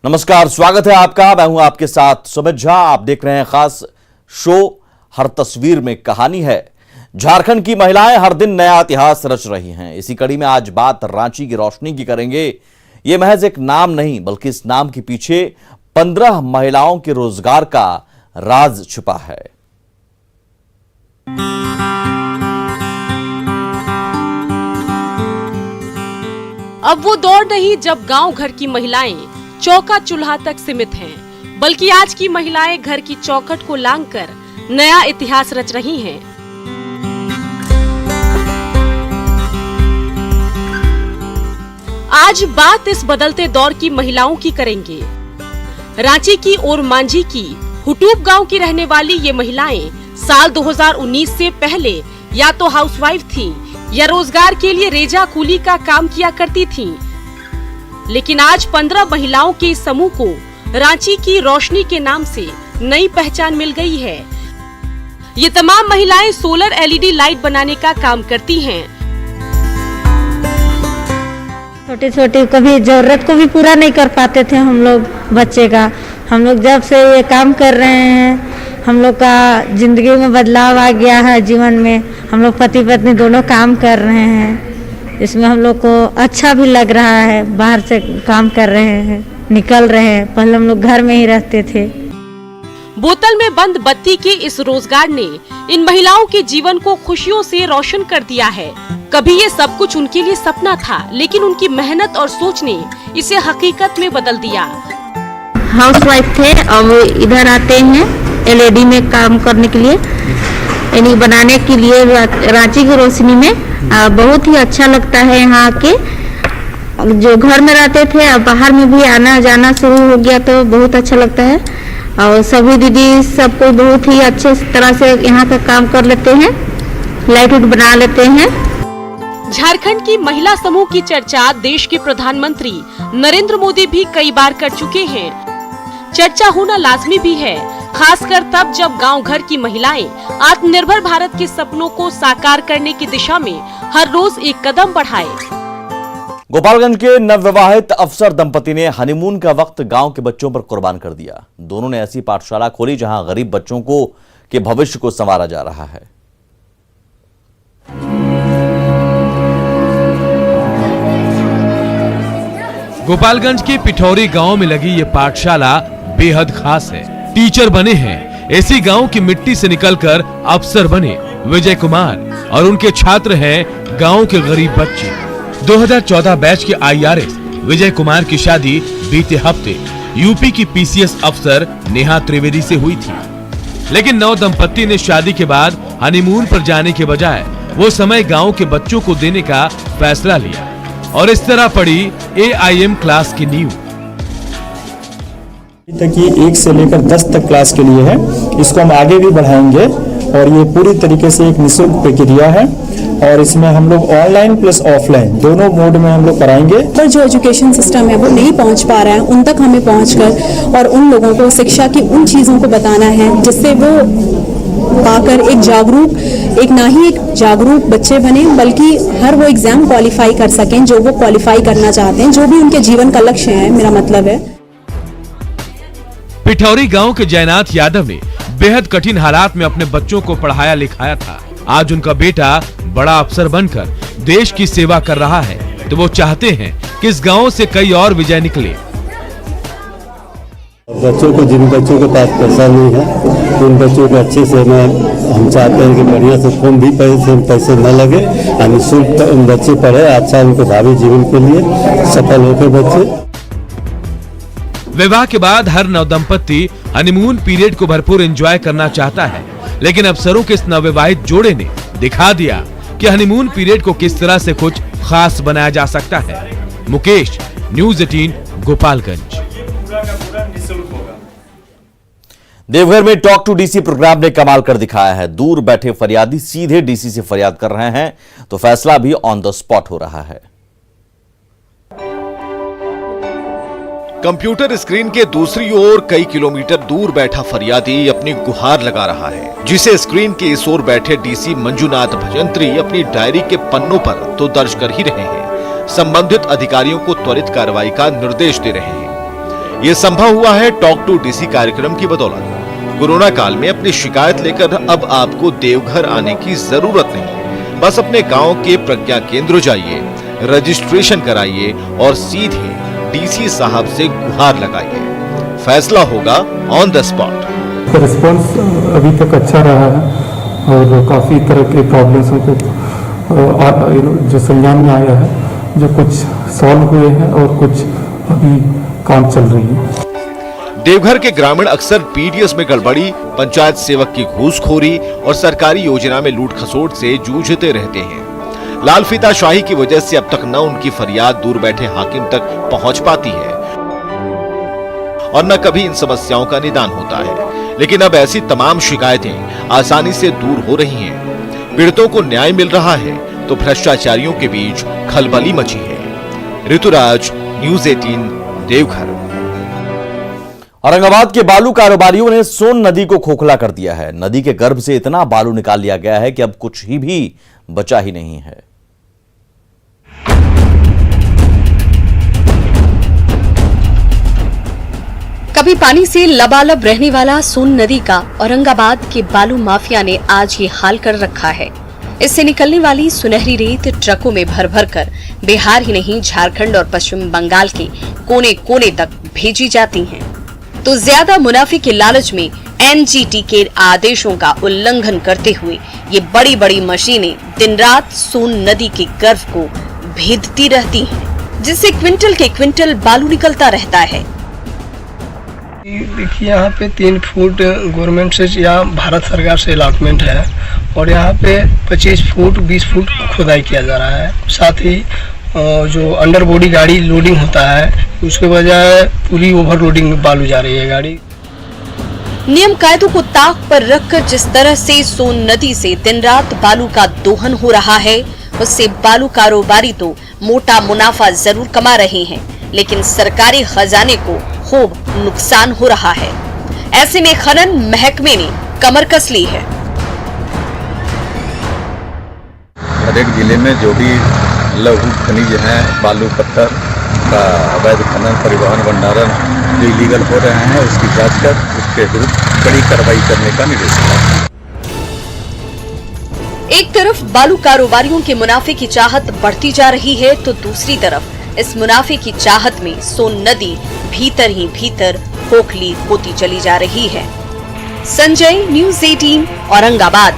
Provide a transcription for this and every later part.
नमस्कार, स्वागत है आपका। मैं हूं आपके साथ सुमित झा। आप देख रहे हैं खास शो हर तस्वीर में कहानी है। झारखंड की महिलाएं हर दिन नया इतिहास रच रही हैं। इसी कड़ी में आज बात रांची की रोशनी की करेंगे। ये महज एक नाम नहीं, बल्कि इस नाम के पीछे 15 महिलाओं के रोजगार का राज छुपा है। अब वो दौर नहीं जब गांव घर की महिलाएं चौका चूल्हा तक सीमित हैं, बल्कि आज की महिलाएं घर की चौखट को लांघकर नया इतिहास रच रही हैं। आज बात इस बदलते दौर की महिलाओं की करेंगे। रांची की और मांझी की हुटूप गांव की रहने वाली ये महिलाएं साल 2019 से पहले या तो हाउसवाइफ थीं या रोजगार के लिए रेजा कूली का काम किया करती थीं। लेकिन आज 15 महिलाओं के इस समूह को रांची की रोशनी के नाम से नई पहचान मिल गई है। ये तमाम महिलाएं सोलर एलईडी लाइट बनाने का काम करती हैं। छोटी छोटी कभी जरूरत को भी पूरा नहीं कर पाते थे हम लोग बच्चे का। हम लोग जब से ये काम कर रहे हैं, हम लोग का जिंदगी में बदलाव आ गया है। जीवन में हम लोग पति पत्नी दोनों काम कर रहे हैं। इसमें हम लोग को अच्छा भी लग रहा है। बाहर से काम कर रहे हैं, निकल रहे हैं। पहले हम लोग घर में ही रहते थे। बोतल में बंद बत्ती के इस रोजगार ने इन महिलाओं के जीवन को खुशियों से रोशन कर दिया है। कभी ये सब कुछ उनके लिए सपना था, लेकिन उनकी मेहनत और सोच ने इसे हकीकत में बदल दिया। हाउसवाइफ थे, अब इधर आते हैं एलईडी में काम करने के लिए, यानी बनाने के लिए। रांची की रोशनी में बहुत ही अच्छा लगता है। यहाँ आके जो घर में रहते थे, अब बाहर में भी आना जाना शुरू हो गया तो बहुत अच्छा लगता है। और सभी दीदी सब कोई बहुत ही अच्छे तरह से यहाँ का काम कर लेते हैं, लाइट उट बना लेते हैं। झारखंड की महिला समूह की चर्चा देश के प्रधानमंत्री नरेंद्र मोदी भी कई बार कर चुके हैं। चर्चा होना लाजमी भी है, खासकर तब जब गांव घर की महिलाएं आत्मनिर्भर भारत के सपनों को साकार करने की दिशा में हर रोज एक कदम बढ़ाए। गोपालगंज के नवविवाहित अफसर दंपति ने हनीमून का वक्त गांव के बच्चों पर कुर्बान कर दिया। दोनों ने ऐसी पाठशाला खोली जहां गरीब बच्चों के भविष्य को संवारा जा रहा है। गोपालगंज के पिठौरी गांव में लगी ये पाठशाला बेहद खास है। टीचर बने हैं ऐसी गांव की मिट्टी से निकलकर अफसर बने विजय कुमार और उनके छात्र हैं गांव के गरीब बच्चे। 2014 बैच के आईआरएस विजय कुमार की शादी बीते हफ्ते यूपी की पीसीएस अफसर नेहा त्रिवेदी से हुई थी। लेकिन नव दंपत्ति ने शादी के बाद हनीमून पर जाने के बजाय वो समय गांव के बच्चों को देने का फैसला लिया और इस तरह पड़ी AIM क्लास की नींव। तक ये 1 से लेकर 10 तक क्लास के लिए है। इसको हम आगे भी बढ़ाएंगे और ये पूरी तरीके से एक निःशुल्क प्रक्रिया है और इसमें हम लोग ऑनलाइन प्लस ऑफलाइन दोनों मोड में हम लोग कराएंगे। पर जो एजुकेशन सिस्टम है वो नहीं पहुंच पा रहा है, उन तक हमें पहुंचकर और उन लोगों को शिक्षा की उन चीज़ों को बताना है जिससे वो पाकर एक जागरूक बच्चे बने, बल्कि हर वो एग्जाम क्वालिफाई कर सकें जो वो क्वालिफाई करना चाहते हैं, जो भी उनके जीवन का लक्ष्य है। मेरा मतलब है पिठौरी गांव के जयनाथ यादव ने बेहद कठिन हालात में अपने बच्चों को पढ़ाया लिखाया था। आज उनका बेटा बड़ा अफसर बनकर देश की सेवा कर रहा है, तो वो चाहते हैं कि इस गांव से कई और विजय निकले। बच्चों को, जिन बच्चों के पास पैसा नहीं है, उन बच्चों को अच्छे से हम चाहते हैं कि बढ़िया से कम भी पैसे न लगे, निःशुल्क बच्चे पढ़े, अच्छा उनको भावी जीवन के लिए सफल होकर बच्चे। विवाह के बाद हर नवदंपति हनीमून पीरियड को भरपूर एंजॉय करना चाहता है, लेकिन अफसरों के इस नवविवाहित जोड़े ने दिखा दिया कि हनीमून पीरियड को किस तरह से कुछ खास बनाया जा सकता है। मुकेश, न्यूज़ 18, गोपालगंज। देवघर में टॉक टू डीसी प्रोग्राम ने कमाल कर दिखाया है। दूर बैठे फरियादी सीधे डीसी से फरियाद कर रहे हैं, तो फैसला भी ऑन द स्पॉट हो रहा है। कंप्यूटर स्क्रीन के दूसरी ओर कई किलोमीटर दूर बैठा फरियादी अपनी गुहार लगा रहा है, जिसे स्क्रीन के इस ओर बैठे डीसी मंजुनाथ भजंत्री अपनी डायरी के पन्नों पर तो दर्ज कर ही रहे हैं, संबंधित अधिकारियों को त्वरित कार्रवाई का निर्देश दे रहे हैं। ये संभव हुआ है टॉक टू डीसी कार्यक्रम की बदौलत। कोरोना काल में अपनी शिकायत लेकर अब आपको देवघर आने की जरूरत नहीं, बस अपने गांव के प्रज्ञा केंद्र जाइए, रजिस्ट्रेशन कराइए और सीधे डीसी साहब से गुहार लगाइए। फैसला होगा ऑन द स्पॉट। रिस्पॉन्स अभी तक अच्छा रहा है और काफ़ी तरह के प्रॉब्लम्स हमको जो संज्ञान में आया है, जो कुछ सॉल्व हुए हैं और कुछ अभी काम चल रही है। देवघर के ग्रामीण अक्सर पीडीएस में गड़बड़ी, पंचायत सेवक की घूसखोरी और सरकारी योजना में लूट खसोट से जूझते रहते हैं। लाल फीताशाही की वजह से अब तक न उनकी फरियाद दूर बैठे हाकिम तक पहुंच पाती है और न कभी इन समस्याओं का निदान होता है। लेकिन अब ऐसी तमाम शिकायतें आसानी से दूर हो रही हैं। पीड़ितों को न्याय मिल रहा है तो भ्रष्टाचारियों के बीच खलबली मची है। ऋतुराज, न्यूज़ 18, देवघर। औरंगाबाद के बालू कारोबारियों ने सोन नदी को खोखला कर दिया है। नदी के गर्भ से इतना बालू निकाल लिया गया है कि अब कुछ ही भी बचा ही नहीं है। कभी पानी से लबालब रहने वाला सोन नदी का औरंगाबाद के बालू माफिया ने आज ये हाल कर रखा है। इससे निकलने वाली सुनहरी रेत ट्रकों में भर भर कर बिहार ही नहीं झारखंड और पश्चिम बंगाल के कोने कोने तक भेजी जाती हैं। तो ज्यादा मुनाफे के लालच में एनजीटी के आदेशों का उल्लंघन करते हुए ये बड़ी बड़ी मशीनें दिन रात सोन नदी के गर्भ को भेदती रहती हैं, जिससे क्विंटल के क्विंटल बालू निकलता रहता है। देखिए यहाँ पे 3 फुट गवर्नमेंट से या भारत सरकार से अलॉटमेंट है और यहाँ पे 25 फुट 20 फुट खुदाई किया जा रहा है। साथ ही जो अंडर बॉडी गाड़ी लोडिंग होता है उसके बजाय पूरी ओवरलोडिंग में बालू जा रही है गाड़ी। नियम कायदों को ताक पर रखकर जिस तरह से सोन नदी से दिन रात बालू का दोहन हो रहा है, उससे बालू कारोबारी तो मोटा मुनाफा जरूर कमा रहे हैं, लेकिन सरकारी खजाने को खूब नुकसान हो रहा है। ऐसे में खनन महकमे ने कमर कस ली है। हर एक जिले में जो भी लघु खनिज है, बालू पत्थर का अवैध खनन, परिवहन, भंडारण जो इलीगल हो रहे हैं, उसकी जांच कर उसके विरुद्ध कड़ी कार्रवाई करने का निर्देश दिया। एक तरफ बालू कारोबारियों के मुनाफे की चाहत बढ़ती जा रही है, तो दूसरी तरफ इस मुनाफे की चाहत में सोन नदी भीतर ही भीतर खोखली होती चली जा रही है। संजय, न्यूज़ 18, औरंगाबाद।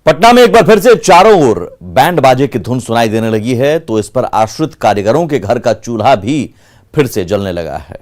पटना में एक बार फिर से चारों ओर बैंड बाजे की धुन सुनाई देने लगी है, तो इस पर आश्रित कारीगरों के घर का चूल्हा भी फिर से जलने लगा है।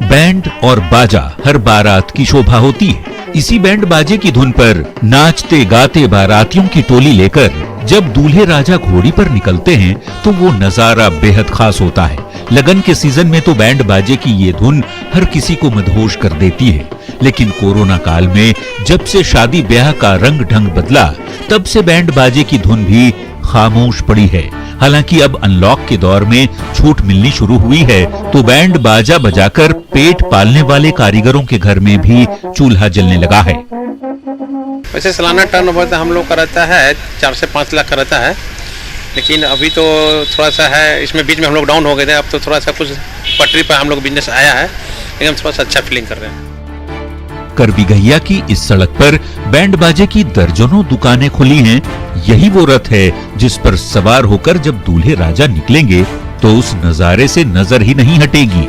बैंड और बाजा हर बारात की शोभा होती है। इसी बैंड बाजे की धुन पर नाचते गाते बारातियों की टोली लेकर जब दूल्हे राजा घोड़ी पर निकलते हैं तो वो नजारा बेहद खास होता है। लगन के सीजन में तो बैंड बाजे की ये धुन हर किसी को मदहोश कर देती है, लेकिन कोरोना काल में जब से शादी ब्याह का रंग ढंग बदला, तब से बैंड बाजे की धुन भी खामोश पड़ी है। हालांकि अब अनलॉक के दौर में छूट मिलनी शुरू हुई है, तो बैंड बाजा बजाकर पेट पालने वाले कारीगरों के घर में भी चूल्हा जलने लगा है। वैसे सालाना टर्नओवर हम लोग का रहता है 4 से 5 लाख का रहता है, लेकिन अभी तो थोड़ा सा है, इसमें बीच में हम लोग डाउन हो गए थे। अब तो थोड़ा सा कुछ पटरी पर हम लोग बिजनेस आया है, लेकिन हम थोड़ा सा अच्छा फीलिंग कर रहे हैं। करबिगहिया की इस सड़क पर बैंड बाजे की दर्जनों दुकानें खुली हैं। यही वो रथ है जिस पर सवार होकर जब दूल्हे राजा निकलेंगे तो उस नजारे से नजर ही नहीं हटेगी।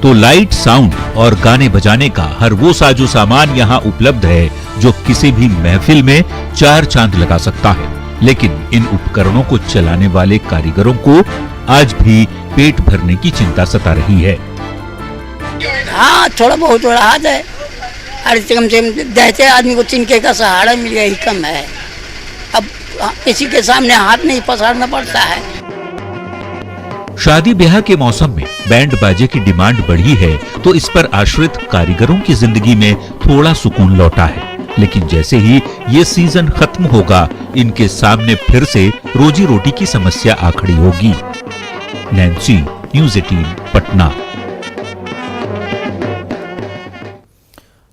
तो लाइट, साउंड और गाने बजाने का हर वो साजो सामान यहाँ उपलब्ध है जो किसी भी महफिल में 4 चांद लगा सकता है। लेकिन इन उपकरणों को चलाने वाले कारीगरों को आज भी पेट भरने की चिंता सता रही है। हाँ, थोड़ा बहुत हो रहा है। अरे कम से कम जैसे आदमी को तिनके का सहारा मिल गया ही कम है। अब किसी के सामने हाथ नहीं पसारना पड़ता है। शादी ब्याह के मौसम में बैंड बाजे की डिमांड बढ़ी है, तो इस पर आश्रित कारीगरों की जिंदगी में थोड़ा सुकून लौटा है। लेकिन जैसे ही ये सीजन खत्म होगा, इनके सामने फिर से रोजी रोटी की समस्या आ खड़ी होगी। Nancy, news 18, Patna.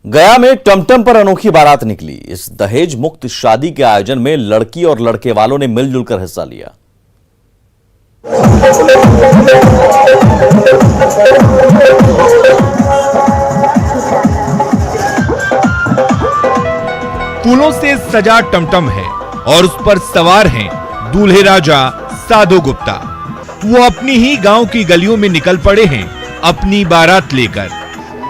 गया में टमटम पर अनोखी बारात निकली। इस दहेज मुक्त शादी के आयोजन में लड़की और लड़के वालों ने मिलजुल कर हिस्सा लिया। फूलों से सजा टमटम है और उस पर सवार हैं दूल्हे राजा साधु गुप्ता। वो अपनी ही गांव की गलियों में निकल पड़े हैं अपनी बारात लेकर।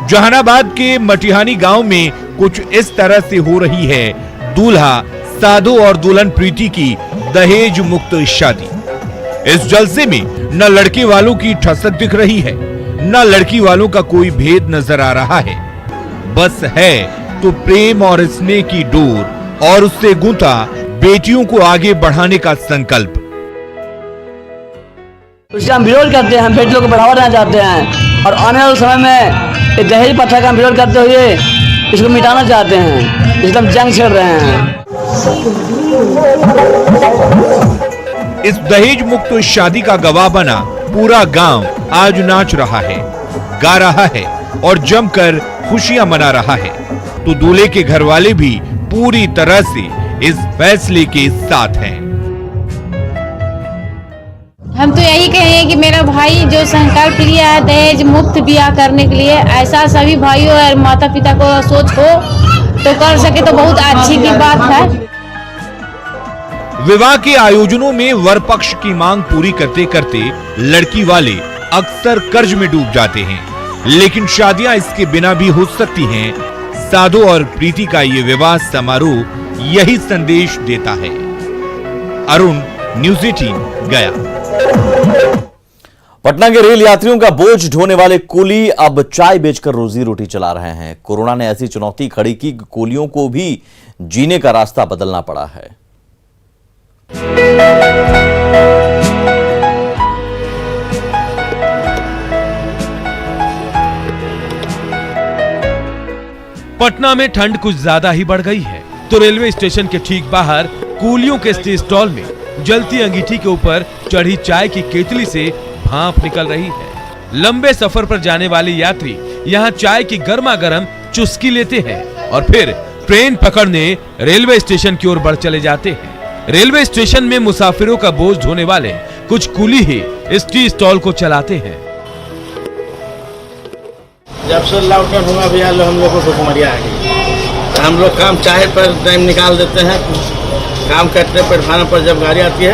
जहानाबाद के मटिहानी गांव में कुछ इस तरह से हो रही है दूल्हा साधु और दुल्हन प्रीति की दहेज मुक्त शादी। इस जलसे में न लड़के वालों की ठसक दिख रही है, न लड़की वालों का कोई भेद नजर आ रहा है। बस है तो प्रेम और स्नेह की डोर और उससे गूंथा बेटियों को आगे बढ़ाने का संकल्प। उसका हम विरोध करते हैं, हम बेटियों को बढ़ावा देना चाहते हैं और आने वाले समय में दहेज प्रथा का विरोध करते हुए इसको मिटाना चाहते हैं, इसलिए हम जंग छेड़ रहे हैं। इस दहेज मुक्त शादी का गवाह बना पूरा गांव आज नाच रहा है, गा रहा है और जमकर खुशियां मना रहा है। तो दूल्हे के घर वाले भी पूरी तरह से इस फैसले के साथ हैं। हम तो यही कहेंगे कि मेरा भाई जो संकल्प लिया है दहेज मुक्त ब्याह करने के लिए, ऐसा सभी भाइयों और माता पिता को सोच हो तो कर सके तो बहुत अच्छी की बात है। विवाह के आयोजनों में वर पक्ष की मांग पूरी करते करते लड़की वाले अक्सर कर्ज में डूब जाते हैं, लेकिन शादियां इसके बिना भी हो सकती हैं। साधु और प्रीति का ये विवाह समारोह यही संदेश देता है। अरुण, न्यूज़ 18 गया। पटना के रेल यात्रियों का बोझ ढोने वाले कुली अब चाय बेचकर रोजी रोटी चला रहे हैं। कोरोना ने ऐसी चुनौती खड़ी की कि कुलियों को भी जीने का रास्ता बदलना पड़ा है। पटना में ठंड कुछ ज्यादा ही बढ़ गई है, तो रेलवे स्टेशन के ठीक बाहर कुलियों के स्टॉल में जलती अंगीठी के ऊपर चढ़ी चाय की केतली से भाप निकल रही है। लंबे सफर पर जाने वाले यात्री यहाँ चाय की गर्मा गर्म चुस्की लेते हैं और फिर ट्रेन पकड़ने रेलवे स्टेशन की ओर बढ़ चले जाते हैं। रेलवे स्टेशन में मुसाफिरों का बोझ ढोने वाले कुछ कुली ही इस टी स्टॉल को चलाते हैं। जब से लॉकडाउन हुआ भैया हम लोग को भुखमरी आ गई। हम लोग काम चाहे पर टाइम निकाल देते हैं, काम करते प्लेटफार्म पर जब गाड़ी आती है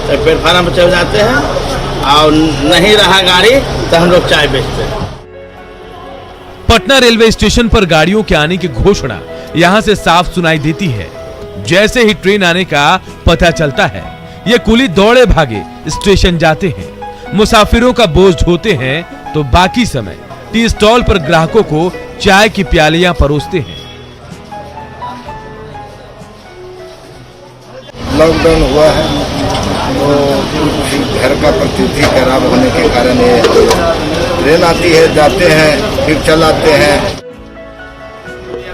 तो प्लेटफार्म पर चल जाते हैं और नहीं रहा गाड़ी तो हम लोग चाय बेचते हैं। पटना रेलवे स्टेशन पर गाड़ियों के आने की घोषणा यहाँ से साफ सुनाई देती है। जैसे ही ट्रेन आने का पता चलता है, ये कुली दौड़े भागे स्टेशन जाते हैं, मुसाफिरों का बोझ ढोते हैं तो बाकी समय टी स्टॉल पर ग्राहकों को चाय की प्यालियां परोसते हैं। लॉकडाउन हुआ है तो घर का परिस्थिति खराब होने के कारण ये ट्रेन आती है, जाते हैं फिर चलाते हैं।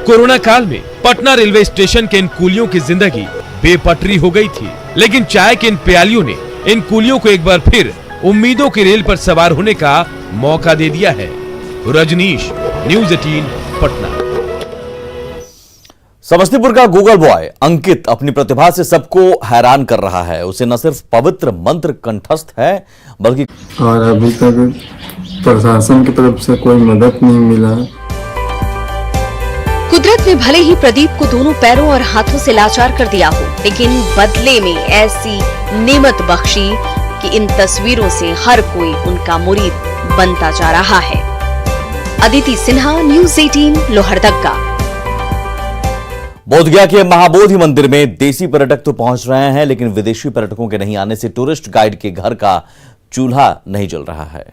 कोरोना काल में पटना रेलवे स्टेशन के इन कुलियों की जिंदगी बेपटरी हो गई थी, लेकिन चाय के इन प्यालियों ने इन कुलियों को एक बार फिर उम्मीदों की रेल पर सवार होने का मौका दे दिया है। रजनीश, न्यूज़ 18 पटना। समस्तीपुर का गूगल बॉय अंकित अपनी प्रतिभा से सबको हैरान कर रहा है। उसे न सिर्फ पवित्र मंत्र कंठस्थ है बल्कि और अभी तक प्रशासन की तरफ से कोई मदद नहीं मिला। कुदरत ने भले ही प्रदीप को दोनों पैरों और हाथों से लाचार कर दिया हो, लेकिन बदले में ऐसी नेमत बख्शी कि इन तस्वीरों से हर कोई उनका मुरीद बनता जा रहा है। अदिति सिन्हा, न्यूज़ 18 लोहरदगा। बोधगया के महाबोधि मंदिर में देसी पर्यटक तो पहुंच रहे हैं, लेकिन विदेशी पर्यटकों के नहीं आने से टूरिस्ट गाइड के घर का चूल्हा नहीं जल रहा है।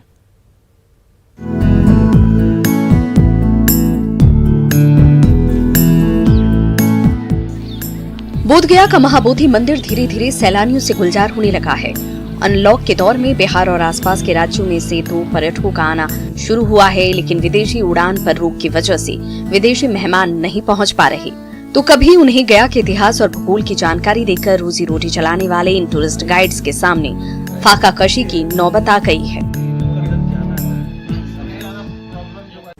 बोधगया का महाबोधि मंदिर धीरे धीरे सैलानियों से गुलजार होने लगा है। अनलॉक के दौर में बिहार और आसपास के राज्यों में से तो पर्यटकों का आना शुरू हुआ है, लेकिन विदेशी उड़ान पर रोक की वजह से विदेशी मेहमान नहीं पहुंच पा रहे। तो कभी उन्हें गया के इतिहास और भूगोल की जानकारी देकर रोजी रोटी चलाने वाले इन टूरिस्ट गाइड्स के सामने फाका कशी की नौबत आ गई है।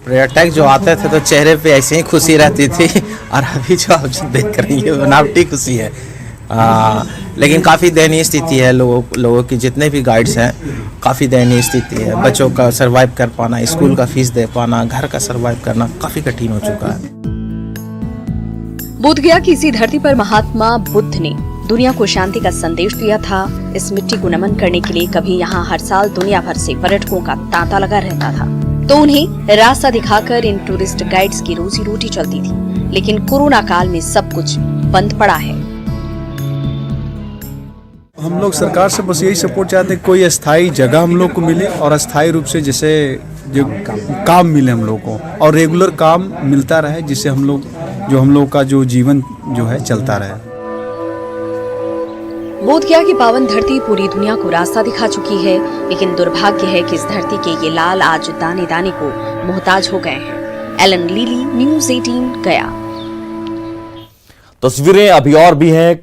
पर्यटक जो आते थे तो चेहरे पे ऐसे ही खुशी रहती थी और अभी जो आप जो देख रही है बनावटी खुशी है। लेकिन काफ़ी दयनीय स्थिति है लोगों की, जितने भी गाइड्स हैं काफ़ी दयनीय स्थिति है। बच्चों का सरवाइव कर पाना, स्कूल का फीस दे पाना, घर का सरवाइव करना काफ़ी कठिन हो चुका है। बोधगया की इसी धरती पर महात्मा बुद्ध ने दुनिया को शांति का संदेश दिया था। इस मिट्टी को नमन करने के लिए कभी यहाँ हर साल दुनिया भर से पर्यटकों का तांता लगा रहता था, तो उन्हें रास्ता दिखाकर इन टूरिस्ट गाइड्स की रोजी रोटी चलती थी। लेकिन कोरोना काल में सब कुछ बंद पड़ा है। हम लोग सरकार से बस यही सपोर्ट चाहते हैं, कोई अस्थायी जगह हम लोग को मिले और अस्थायी रूप से जैसे जो काम मिले हम लोग को, और रेगुलर काम मिलता रहे, जिससे हम लोग का जो जीवन जो है चलता रहे। बोधगया की पावन धरती पूरी दुनिया को रास्ता दिखा चुकी है, लेकिन दुर्भाग्य है कि इस धरती के ये लाल आज दाने दाने को मोहताज हो गए हैं। एलन लीली, न्यूज़ 18 गया। तस्वीरें अभी और भी हैं।